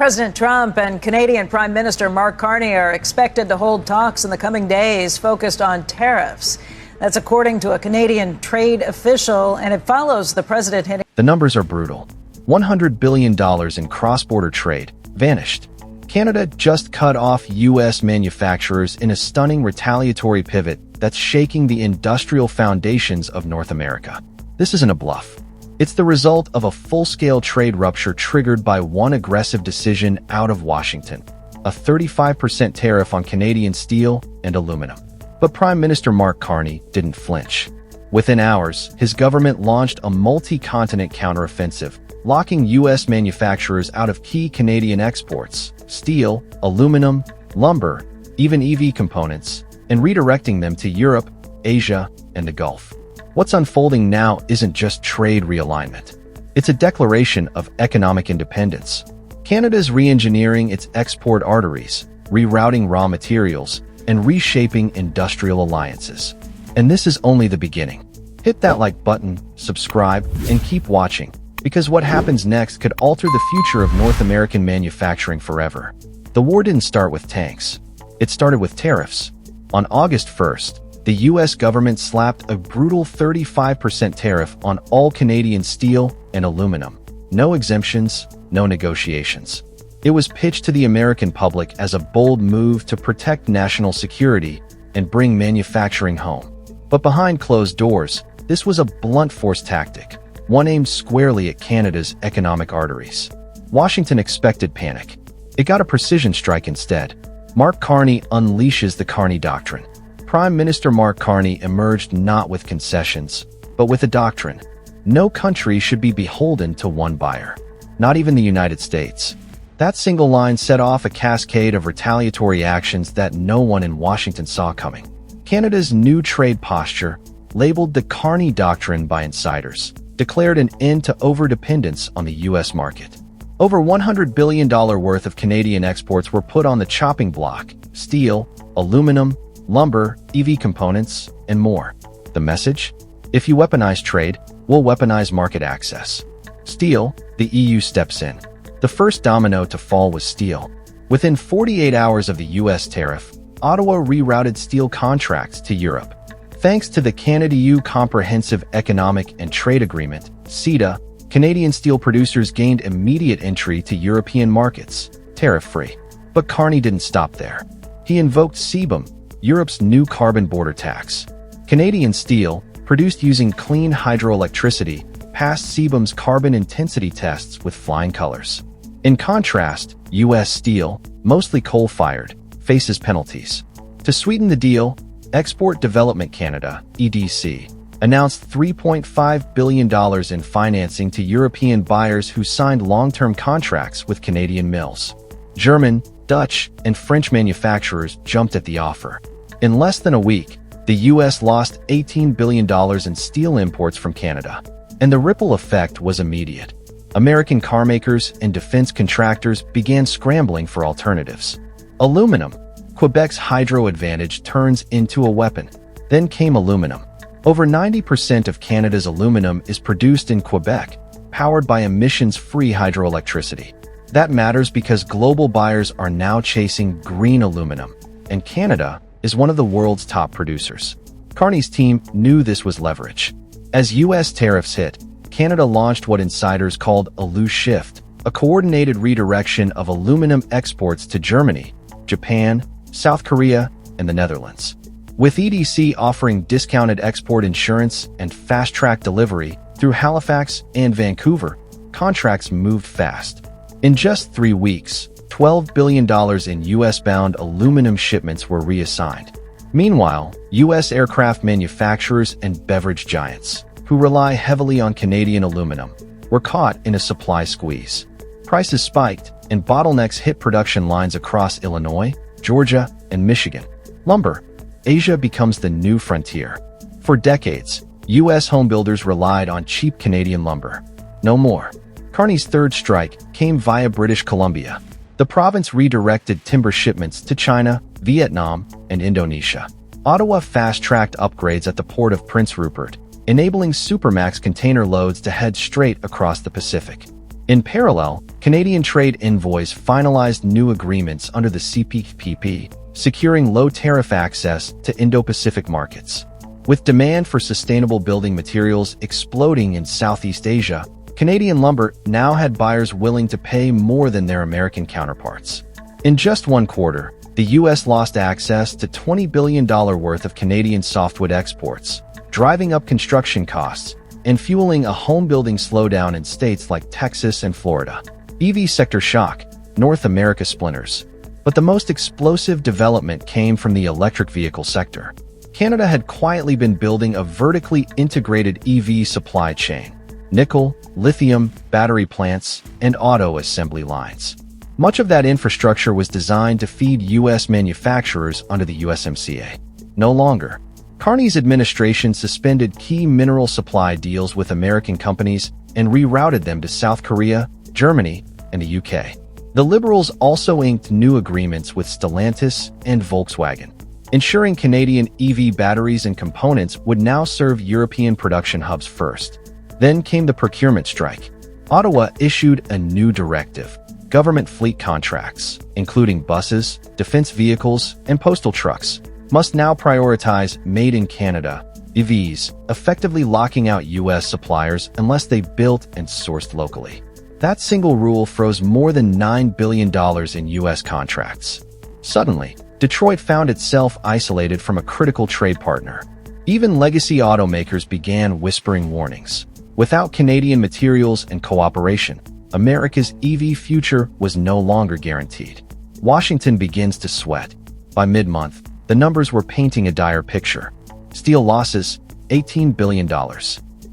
President Trump and Canadian Prime Minister Mark Carney are expected to hold talks in the coming days focused on tariffs. That's according to a Canadian trade official, and it follows the president hitting. The numbers are brutal. $100 billion in cross-border trade vanished. Canada just cut off U.S. manufacturers in a stunning retaliatory pivot that's shaking the industrial foundations of North America. This isn't a bluff. It's the result of a full-scale trade rupture triggered by one aggressive decision out of Washington, a 35% tariff on Canadian steel and aluminum. But Prime Minister Mark Carney didn't flinch. Within hours, his government launched a multi-continent counteroffensive, locking U.S. manufacturers out of key Canadian exports, steel, aluminum, lumber, even EV components, and redirecting them to Europe, Asia, and the Gulf. What's unfolding now isn't just trade realignment. It's a declaration of economic independence. Canada's re-engineering its export arteries, rerouting raw materials, and reshaping industrial alliances. And this is only the beginning. Hit that like button, subscribe, and keep watching, because what happens next could alter the future of North American manufacturing forever. The war didn't start with tanks. It started with tariffs. On August 1st, the U.S. government slapped a brutal 35% tariff on all Canadian steel and aluminum. No exemptions, no negotiations. It was pitched to the American public as a bold move to protect national security and bring manufacturing home. But behind closed doors, this was a blunt force tactic, one aimed squarely at Canada's economic arteries. Washington expected panic. It got a precision strike instead. Mark Carney unleashes the Carney Doctrine. Prime Minister Mark Carney emerged not with concessions, but with a doctrine. No country should be beholden to one buyer, not even the United States. That single line set off a cascade of retaliatory actions that no one in Washington saw coming. Canada's new trade posture, labeled the Carney Doctrine by insiders, declared an end to overdependence on the U.S. market. Over $100 billion worth of Canadian exports were put on the chopping block: steel, aluminum, lumber, EV components, and more. The message? If you weaponize trade, we'll weaponize market access. Steel, the EU steps in. The first domino to fall was steel. Within 48 hours of the U.S. tariff, Ottawa rerouted steel contracts to Europe. Thanks to the Canada-EU Comprehensive Economic and Trade Agreement, CETA, Canadian steel producers gained immediate entry to European markets, tariff-free. But Carney didn't stop there. He invoked CBAM, Europe's new carbon border tax. Canadian steel, produced using clean hydroelectricity, passed CBAM's carbon intensity tests with flying colors. In contrast, U.S. steel, mostly coal-fired, faces penalties. To sweeten the deal, Export Development Canada, EDC, announced $3.5 billion in financing to European buyers who signed long-term contracts with Canadian mills. German, Dutch, and French manufacturers jumped at the offer. In less than a week, the U.S. lost $18 billion in steel imports from Canada. And the ripple effect was immediate. American carmakers and defense contractors began scrambling for alternatives. Aluminum. Quebec's hydro advantage turns into a weapon. Then came aluminum. Over 90% of Canada's aluminum is produced in Quebec, powered by emissions-free hydroelectricity. That matters because global buyers are now chasing green aluminum, and Canada is one of the world's top producers. Carney's team knew this was leverage. As U.S. tariffs hit, Canada launched what insiders called a loose shift, a coordinated redirection of aluminum exports to Germany, Japan, South Korea, and the Netherlands. With EDC offering discounted export insurance and fast-track delivery through Halifax and Vancouver, contracts moved fast. In just 3 weeks, $12 billion in U.S.-bound aluminum shipments were reassigned. Meanwhile, U.S. aircraft manufacturers and beverage giants, who rely heavily on Canadian aluminum, were caught in a supply squeeze. Prices spiked, and bottlenecks hit production lines across Illinois, Georgia, and Michigan. Lumber. Asia becomes the new frontier. For decades, U.S. homebuilders relied on cheap Canadian lumber. No more. Carney's third strike came via British Columbia. The province redirected timber shipments to China, Vietnam, and Indonesia. Ottawa fast-tracked upgrades at the port of Prince Rupert, enabling Supermax container loads to head straight across the Pacific. In parallel, Canadian trade envoys finalized new agreements under the CPTPP, securing low-tariff access to Indo-Pacific markets. With demand for sustainable building materials exploding in Southeast Asia, Canadian lumber now had buyers willing to pay more than their American counterparts. In just one quarter, the U.S. lost access to $20 billion worth of Canadian softwood exports, driving up construction costs and fueling a home-building slowdown in states like Texas and Florida. EV sector shock, North America splinters. But the most explosive development came from the electric vehicle sector. Canada had quietly been building a vertically integrated EV supply chain: nickel, lithium, battery plants, and auto assembly lines. Much of that infrastructure was designed to feed U.S. manufacturers under the USMCA. No longer. Carney's administration suspended key mineral supply deals with American companies and rerouted them to South Korea, Germany, and the UK. The Liberals also inked new agreements with Stellantis and Volkswagen, ensuring Canadian EV batteries and components would now serve European production hubs first. Then came the procurement strike. Ottawa issued a new directive: government fleet contracts, including buses, defense vehicles, and postal trucks, must now prioritize Made in Canada EVs, effectively locking out U.S. suppliers unless they built and sourced locally. That single rule froze more than $9 billion in U.S. contracts. Suddenly, Detroit found itself isolated from a critical trade partner. Even legacy automakers began whispering warnings. Without Canadian materials and cooperation, America's EV future was no longer guaranteed. Washington begins to sweat. By mid-month, the numbers were painting a dire picture. Steel losses, $18 billion.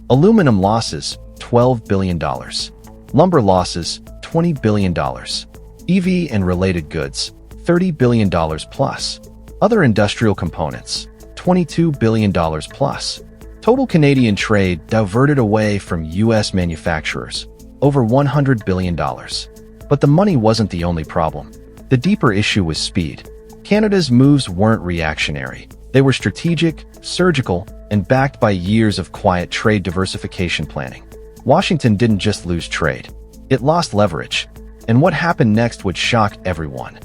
Aluminum losses, $12 billion. Lumber losses, $20 billion. EV and related goods, $30 billion plus. Other industrial components, $22 billion plus. Total Canadian trade diverted away from U.S. manufacturers, over $100 billion. But the money wasn't the only problem. The deeper issue was speed. Canada's moves weren't reactionary. They were strategic, surgical, and backed by years of quiet trade diversification planning. Washington didn't just lose trade. It lost leverage. And what happened next would shock everyone.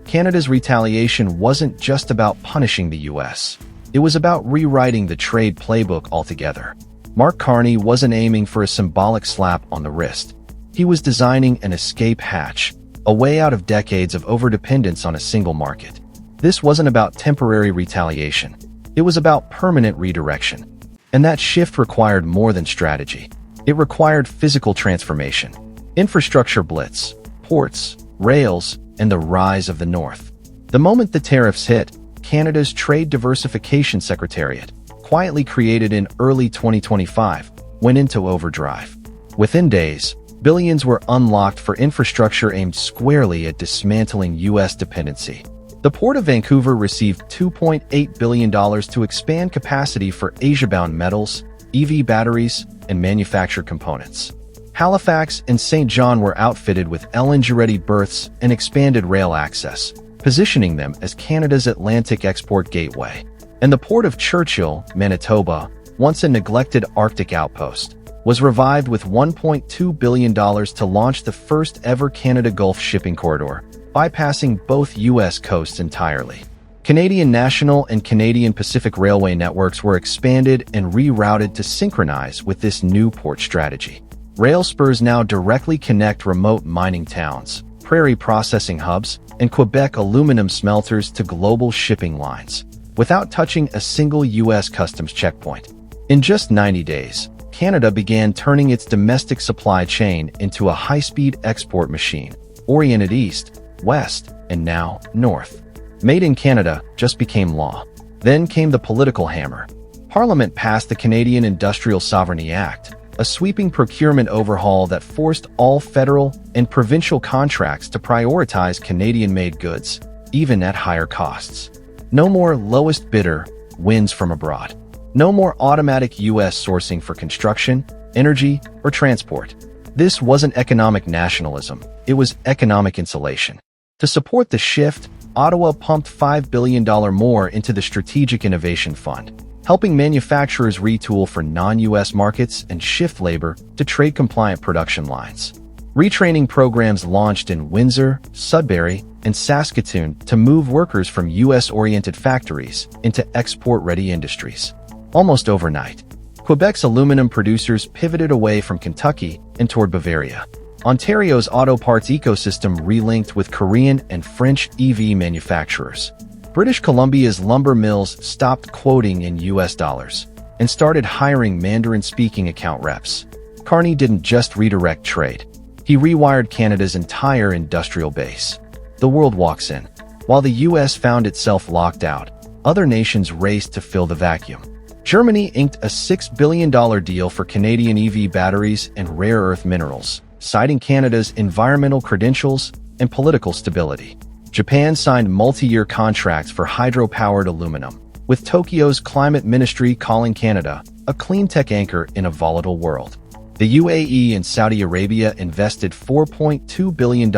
Canada's retaliation wasn't just about punishing the U.S. It was about rewriting the trade playbook altogether. Mark Carney wasn't aiming for a symbolic slap on the wrist. He was designing an escape hatch, a way out of decades of overdependence on a single market. This wasn't about temporary retaliation. It was about permanent redirection. And that shift required more than strategy. It required physical transformation. Infrastructure blitz, ports, rails, and the rise of the North. The moment the tariffs hit, Canada's Trade Diversification Secretariat, quietly created in early 2025, went into overdrive. Within days, billions were unlocked for infrastructure aimed squarely at dismantling U.S. dependency. The Port of Vancouver received $2.8 billion to expand capacity for Asia-bound metals, EV batteries, and manufactured components. Halifax and St. John were outfitted with LNG-ready berths and expanded rail access, positioning them as Canada's Atlantic export gateway. And the Port of Churchill, Manitoba, once a neglected Arctic outpost, was revived with $1.2 billion to launch the first-ever Canada-Gulf shipping corridor, bypassing both U.S. coasts entirely. Canadian National and Canadian Pacific Railway networks were expanded and rerouted to synchronize with this new port strategy. Rail spurs now directly connect remote mining towns, prairie processing hubs, and Quebec aluminum smelters to global shipping lines, without touching a single U.S. customs checkpoint. In just 90 days, Canada began turning its domestic supply chain into a high-speed export machine, oriented east, west, and now north. Made in Canada just became law. Then came the political hammer. Parliament passed the Canadian Industrial Sovereignty Act, a sweeping procurement overhaul that forced all federal and provincial contracts to prioritize Canadian-made goods, even at higher costs. No more lowest bidder wins from abroad. No more automatic U.S. sourcing for construction, energy, or transport. This wasn't economic nationalism, it was economic insulation. To support the shift, Ottawa pumped $5 billion more into the Strategic Innovation Fund, helping manufacturers retool for non-U.S. markets and shift labor to trade-compliant production lines. Retraining programs launched in Windsor, Sudbury, and Saskatoon to move workers from U.S.-oriented factories into export-ready industries. Almost overnight, Quebec's aluminum producers pivoted away from Kentucky and toward Bavaria. Ontario's auto parts ecosystem relinked with Korean and French EV manufacturers. British Columbia's lumber mills stopped quoting in U.S. dollars and started hiring Mandarin-speaking account reps. Carney didn't just redirect trade. He rewired Canada's entire industrial base. The world walks in. While the U.S. found itself locked out, other nations raced to fill the vacuum. Germany inked a $6 billion deal for Canadian EV batteries and rare earth minerals, citing Canada's environmental credentials and political stability. Japan signed multi-year contracts for hydro-powered aluminum, with Tokyo's climate ministry calling Canada a clean tech anchor in a volatile world. The UAE and Saudi Arabia invested $4.2 billion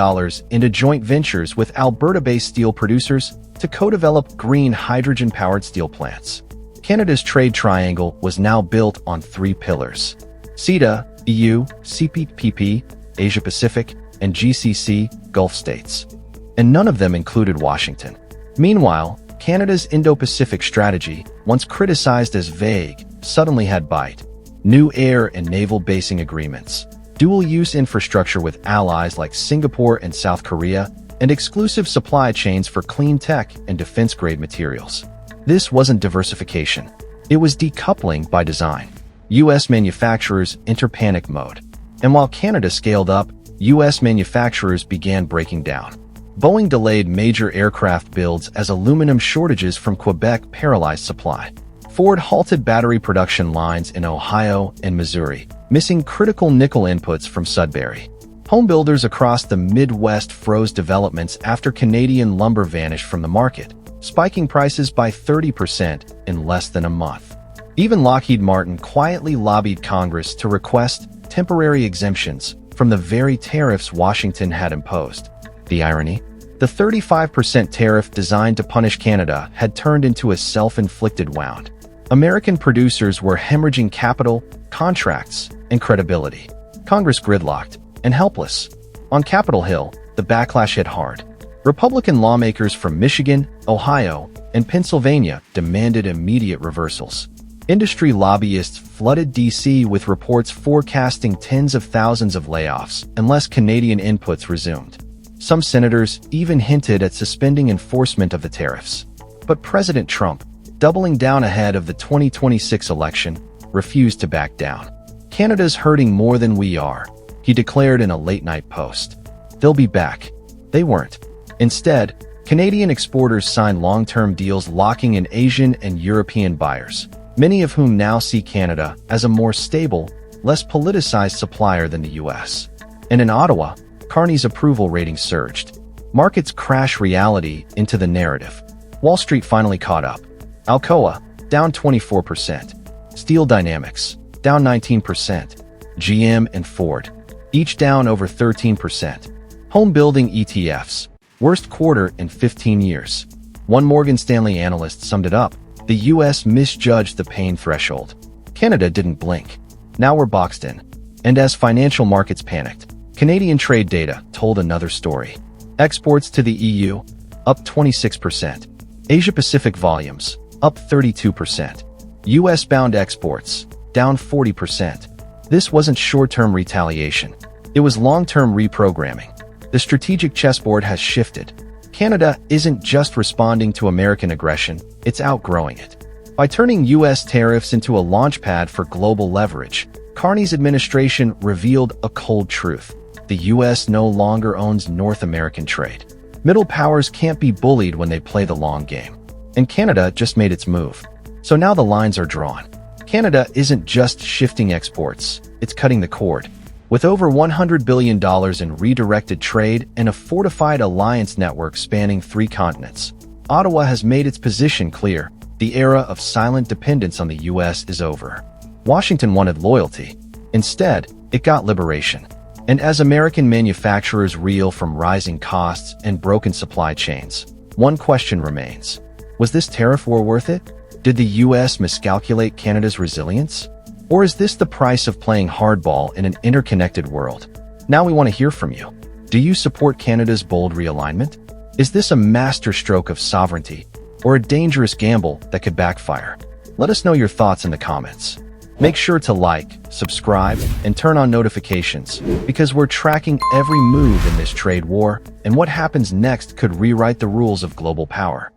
into joint ventures with Alberta-based steel producers to co-develop green hydrogen-powered steel plants. Canada's trade triangle was now built on 3 pillars: CETA, EU, CPTPP, Asia-Pacific, and GCC, Gulf states. And none of them included Washington. Meanwhile, Canada's Indo-Pacific strategy, once criticized as vague, suddenly had bite. New air and naval basing agreements, dual-use infrastructure with allies like Singapore and South Korea, and exclusive supply chains for clean tech and defense-grade materials. This wasn't diversification. It was decoupling by design. U.S. manufacturers enter panic mode. And while Canada scaled up, U.S. manufacturers began breaking down. Boeing delayed major aircraft builds as aluminum shortages from Quebec paralyzed supply. Ford halted battery production lines in Ohio and Missouri, missing critical nickel inputs from Sudbury. Homebuilders across the Midwest froze developments after Canadian lumber vanished from the market, spiking prices by 30% in less than a month. Even Lockheed Martin quietly lobbied Congress to request temporary exemptions from the very tariffs Washington had imposed. The irony? The 35% tariff designed to punish Canada had turned into a self-inflicted wound. American producers were hemorrhaging capital, contracts, and credibility. Congress gridlocked and helpless. On Capitol Hill, the backlash hit hard. Republican lawmakers from Michigan, Ohio, and Pennsylvania demanded immediate reversals. Industry lobbyists flooded D.C. with reports forecasting tens of thousands of layoffs unless Canadian inputs resumed. Some senators even hinted at suspending enforcement of the tariffs. But President Trump, doubling down ahead of the 2026 election, refused to back down. "Canada's hurting more than we are," he declared in a late-night post. "They'll be back." They weren't. Instead, Canadian exporters signed long-term deals locking in Asian and European buyers, many of whom now see Canada as a more stable, less politicized supplier than the U.S. And in Ottawa, Carney's approval rating surged. Markets crash reality into the narrative. Wall Street finally caught up. Alcoa, down 24%. Steel Dynamics, down 19%. GM and Ford, each down over 13%. Home building ETFs, worst quarter in 15 years. One Morgan Stanley analyst summed it up: the U.S. misjudged the pain threshold. Canada didn't blink. Now we're boxed in. And as financial markets panicked, Canadian trade data told another story. Exports to the EU, up 26%. Asia-Pacific volumes, up 32%. U.S.-bound exports, down 40%. This wasn't short-term retaliation. It was long-term reprogramming. The strategic chessboard has shifted. Canada isn't just responding to American aggression, it's outgrowing it. By turning U.S. tariffs into a launchpad for global leverage, Carney's administration revealed a cold truth. The U.S. no longer owns North American trade. Middle powers can't be bullied when they play the long game. And Canada just made its move. So now the lines are drawn. Canada isn't just shifting exports, it's cutting the cord. With over $100 billion in redirected trade and a fortified alliance network spanning 3 continents, Ottawa has made its position clear. The era of silent dependence on the U.S. is over. Washington wanted loyalty. Instead, it got liberation. And as American manufacturers reel from rising costs and broken supply chains, one question remains. Was this tariff war worth it? Did the U.S. miscalculate Canada's resilience? Or is this the price of playing hardball in an interconnected world? Now we want to hear from you. Do you support Canada's bold realignment? Is this a masterstroke of sovereignty or a dangerous gamble that could backfire? Let us know your thoughts in the comments. Make sure to like, subscribe, and turn on notifications because we're tracking every move in this trade war, and what happens next could rewrite the rules of global power.